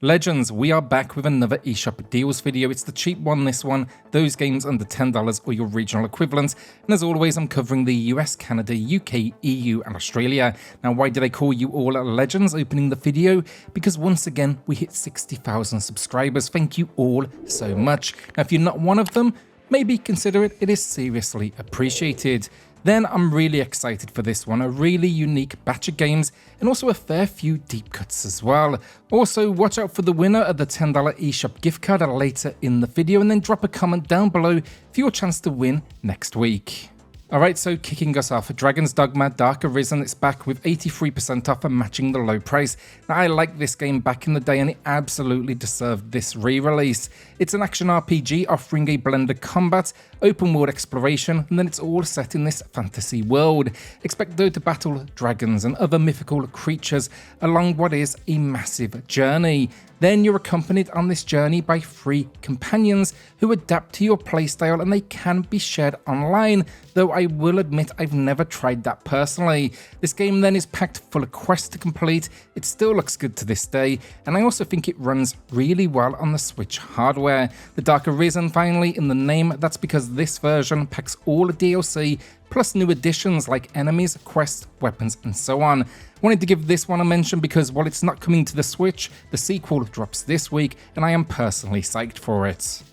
Legends, we are back with another eShop deals video. It's the cheap one, this one, those games under $10 or your regional equivalent. And as always, I'm covering the US, Canada, UK, EU and Australia. Now, why did I call you all Legends opening the video? Because once again, we hit 60,000 subscribers. Thank you all so much. Now, if you're not one of them, maybe consider it. It is seriously appreciated. Then I'm really excited for this one, a really unique batch of games and also a fair few deep cuts as well. Also, watch out for the winner of the $10 eShop gift card later in the video, and then drop a comment down below for your chance to win next week. Alright, so kicking us off, Dragon's Dogma Dark Arisen, it's back with 83% off and matching the low price. Now, I liked this game back in the day and it absolutely deserved this re-release. It's an action RPG offering a blend of combat, open world exploration, and then it's all set in this fantasy world. Expect though to battle dragons and other mythical creatures along what is a massive journey. Then you're accompanied on this journey by 3 companions who adapt to your playstyle and they can be shared online, though I will admit I've never tried that personally. This game then is packed full of quests to complete, it still looks good to this day, and I also think it runs really well on the Switch hardware. The Dark Arisen finally in the name, that's because this version packs all the DLC plus new additions like enemies, quests, weapons and so on. Wanted to give this one a mention because while it's not coming to the Switch, the sequel drops this week and I am personally psyched for it.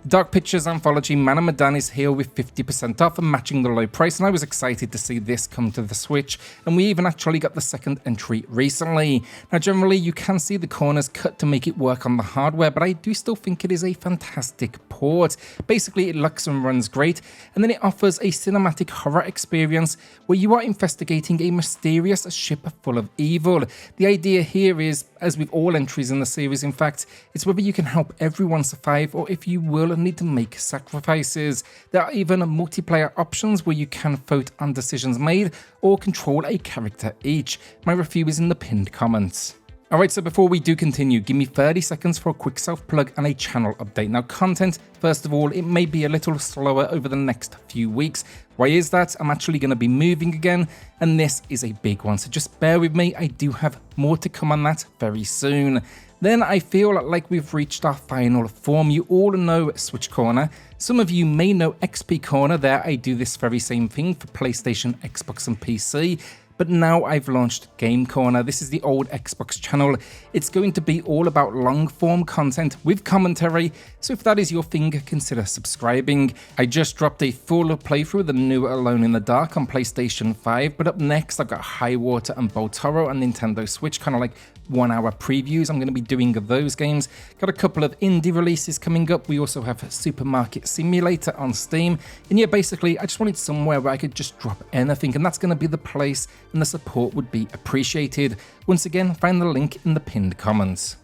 Dark Pictures Anthology Medan is here with 50% off and matching the low price, and I was excited to see this come to the Switch, and we even actually got the second entry recently. Now generally you can see the corners cut to make it work on the hardware, but I do still think it is a fantastic port. Basically it looks and runs great, and then it offers a cinematic horror experience where you are investigating a mysterious ship full of evil. The idea here is, as with all entries in the series in fact, it's whether you can help everyone survive or if you will need to make sacrifices. There are even multiplayer options where you can vote on decisions made or control a character each. My review is in the pinned comments. Alright, so before we do continue, give me 30 seconds for a quick self-plug and a channel update. Now content, first of all, it may be a little slower over the next few weeks. Why is that? I'm actually going to be moving again, and this is a big one, so just bear with me, I do have more to come on that very soon. Then I feel like we've reached our final form. You all know SwitchCorner. Some of you may know XPCorner. There I do this very same thing for PlayStation, Xbox and PC. But now I've launched GameCorner. This is the old Xbox channel. It's going to be all about long form content with commentary, so if that is your thing, consider subscribing. I just dropped a full playthrough of the new Alone in the Dark on PlayStation 5, but up next I've got High Water and Boltoro on Nintendo Switch, kind of like 1 hour previews. I'm going to be doing those games. Got a couple of indie releases coming up. We also have Supermarket Simulator on Steam, and yeah, basically I just wanted somewhere where I could just drop anything, and that's going to be the place, and the support would be appreciated. Once again, find the link in the pinned comments.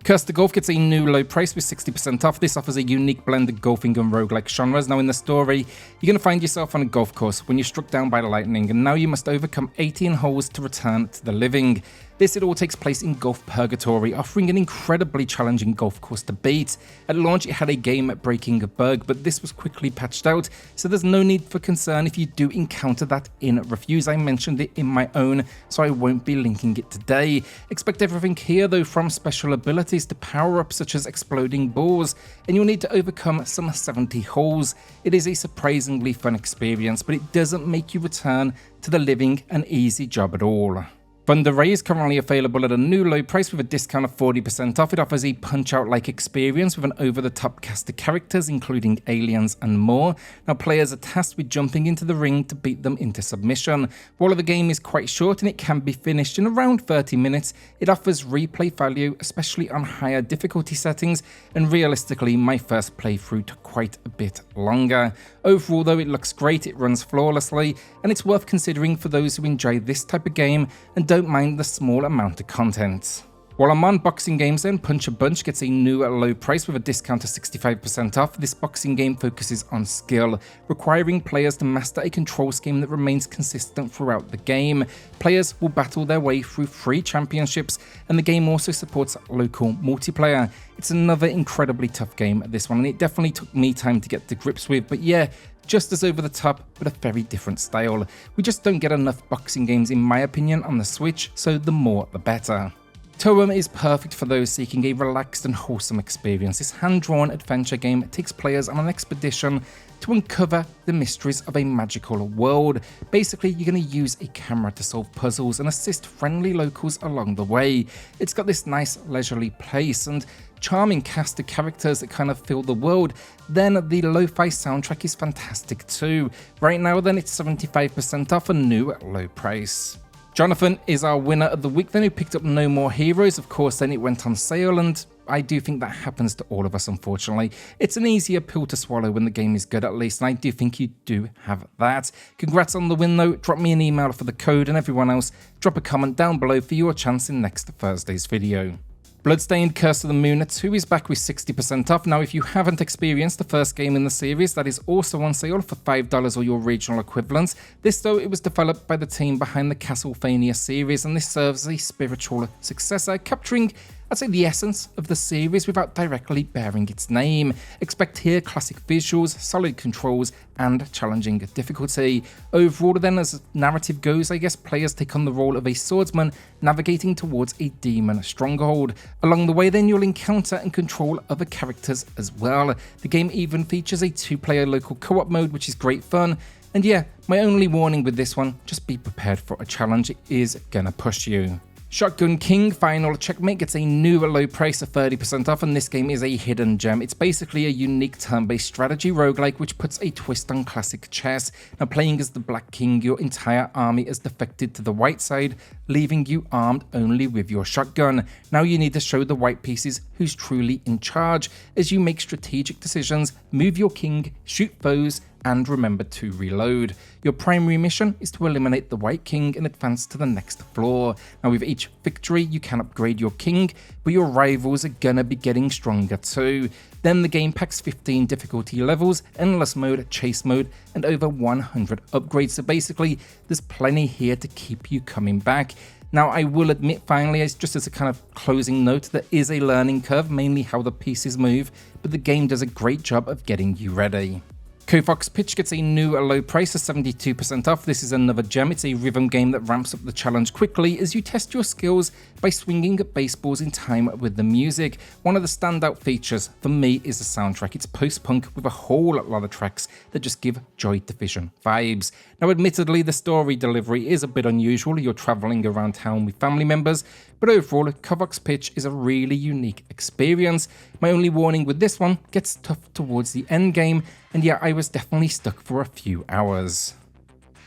Cursed to Golf gets a new low price with 60% off. This offers a unique blend of golfing and roguelike genres. Now in the story, you're going to find yourself on a golf course when you're struck down by lightning, and now you must overcome 18 holes to return to the living. It all takes place in Golf Purgatory, offering an incredibly challenging golf course to beat. At launch it had a game-breaking bug, but this was quickly patched out, so there's no need for concern if you do encounter that in reviews. I mentioned it in my own, so I won't be linking it today. Expect everything here though, from special abilities to power-ups such as exploding balls, and you'll need to overcome some 70 holes. It is a surprisingly fun experience, but it doesn't make you return to the living an easy job at all. Thunder Ray is currently available at a new low price with a discount of 40% off. It offers a Punch-Out-like experience with an over-the-top cast of characters, including aliens and more. Now, players are tasked with jumping into the ring to beat them into submission. While the game is quite short and it can be finished in around 30 minutes, it offers replay value, especially on higher difficulty settings, and realistically, my first playthrough took quite a bit longer. Overall, though, it looks great, it runs flawlessly, and it's worth considering for those who enjoy this type of game and don't mind the small amount of content. While I'm on boxing games then, Punch a Bunch gets a new low price with a discount of 65% off. This boxing game focuses on skill, requiring players to master a control scheme that remains consistent throughout the game. Players will battle their way through 3 championships, and the game also supports local multiplayer. It's another incredibly tough game, this one, and it definitely took me time to get to grips with, but yeah, just as over the top, but a very different style. We just don't get enough boxing games in my opinion on the Switch, so the more the better. TOEM is perfect for those seeking a relaxed and wholesome experience. This hand-drawn adventure game takes players on an expedition to uncover the mysteries of a magical world. Basically, you're going to use a camera to solve puzzles and assist friendly locals along the way. It's got this nice leisurely pace and charming cast of characters that kind of fill the world. Then the lo-fi soundtrack is fantastic too. Right now then, it's 75% off a new low price. Jonathan is our winner of the week then, who picked up No More Heroes. Of course, then it went on sale, and I do think that happens to all of us, unfortunately. It's an easier pill to swallow when the game is good, at least, and I do think you do have that. Congrats on the win though. Drop me an email for the code, and everyone else, drop a comment down below for your chance in next Thursday's video. Bloodstained Curse of the Moon 2 is back with 60% off. Now, if you haven't experienced the first game in the series, that is also on sale for $5 or your regional equivalents. This, though, it was developed by the team behind the Castlevania series, and this serves as a spiritual successor, capturing, I'd say, the essence of the series without directly bearing its name. Expect here classic visuals, solid controls, and challenging difficulty. Overall then, as narrative goes, I guess players take on the role of a swordsman navigating towards a demon stronghold. Along the way then, you'll encounter and control other characters as well. The game even features a 2-player local co-op mode, which is great fun. And yeah, my only warning with this one, just be prepared for a challenge. It is gonna push you. Shotgun King Final Checkmate gets a new low price of 30% off, and this game is a hidden gem. It's basically a unique turn-based strategy roguelike which puts a twist on classic chess. Now, playing as the Black King, your entire army has defected to the white side, leaving you armed only with your shotgun. Now you need to show the white pieces who's truly in charge as you make strategic decisions, move your king, shoot foes, and remember to reload. Your primary mission is to eliminate the White King and advance to the next floor. Now, with each victory, you can upgrade your king, but your rivals are gonna be getting stronger too. Then the game packs 15 difficulty levels, endless mode, chase mode, and over 100 upgrades. So basically, there's plenty here to keep you coming back. Now, I will admit, finally, just as a kind of closing note, there is a learning curve, mainly how the pieces move, but the game does a great job of getting you ready. Kovox Pitch gets a new low price of 72% off. This is another gem. It's a rhythm game that ramps up the challenge quickly as you test your skills by swinging baseballs in time with the music. One of the standout features for me is the soundtrack. It's post-punk with a whole lot of tracks that just give Joy Division vibes. Now, admittedly, the story delivery is a bit unusual. You're traveling around town with family members, but overall, Kovox Pitch is a really unique experience. My only warning with this one, gets tough towards the end game, and yeah, I was definitely stuck for a few hours.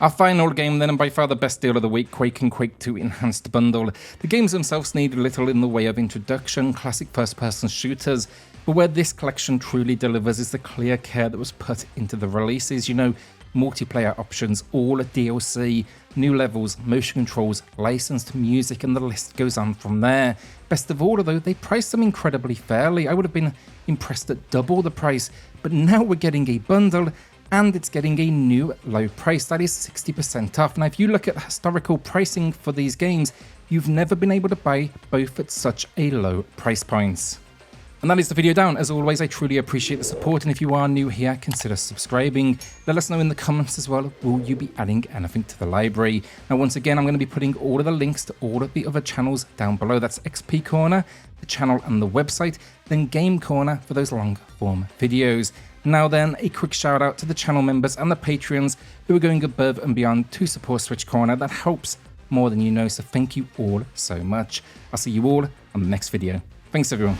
Our final game then, and by far the best deal of the week, Quake and Quake 2 Enhanced Bundle. The games themselves need little in the way of introduction, classic first-person shooters, but where this collection truly delivers is the clear care that was put into the releases. You know, multiplayer options, all DLC, new levels, motion controls, licensed music, and the list goes on from there. Best of all, though, they priced them incredibly fairly. I would have been impressed at double the price, but now we're getting a bundle, and it's getting a new low price. That is 60% off. Now, if you look at historical pricing for these games, you've never been able to buy both at such a low price points. And that is the video down. As always, I truly appreciate the support, and if you are new here, consider subscribing. Let us know in the comments as well, will you be adding anything to the library? Now, once again, I'm going to be putting all of the links to all of the other channels down below. That's XPCorner, the channel and the website, then GameCorner for those long form videos. Now then, a quick shout out to the channel members and the Patreons who are going above and beyond to support SwitchCorner. That helps more than you know, so thank you all so much. I'll see you all on the next video. Thanks everyone.